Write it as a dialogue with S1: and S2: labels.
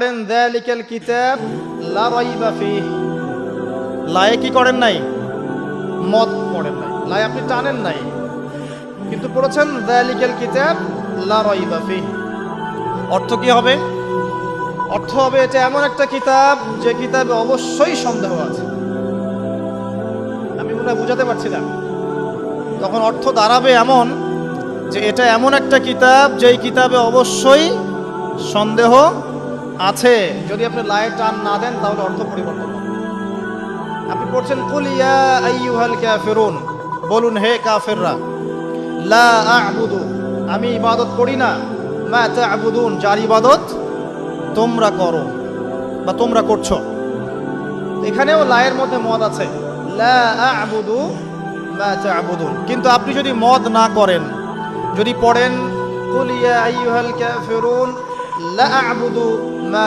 S1: করেন যালিকাল কিতাব লা রাইবা ফীহি, লায়ে কি করেন নাই? মত পড়েন নাই, লায়ে আপনি টানেন নাই, কিন্তু পড়েছেন যালিকাল কিতাব লা রাইবা ফীহি। অর্থ কি হবে? অর্থ হবে এটা এমন একটা কিতাব যে কিতাবে অবশ্যই সন্দেহ আছে। আমি মনে হয় বুঝাতে পারছি না। তখন অর্থ দাঁড়াবে এমন যে এটা এমন একটা কিতাব যেই কিতাবে অবশ্যই সন্দেহ আছে। যদি আপনি লায়ে টান না দেন তাহলে অর্থ পরিবর্তন হবে। আপনি পড়ছেন কুল ইয়া আইয়ুহাল কাফিরুন, বলুন হে কাফেররা, লা আ'বুদু, আমি ইবাদত করি না, মা তা'বুদুন, যার ইবাদত তোমরা করো বা তোমরা করছো। এখানেও লায়ের মধ্যে মদ আছে, লা আ'বুদু মা তা'বুদুন। কিন্তু আপনি যদি মদ না করেন, যদি পড়েন কুল ইয়া আইয়ুহাল কাফিরুন লা আ'বুদু মা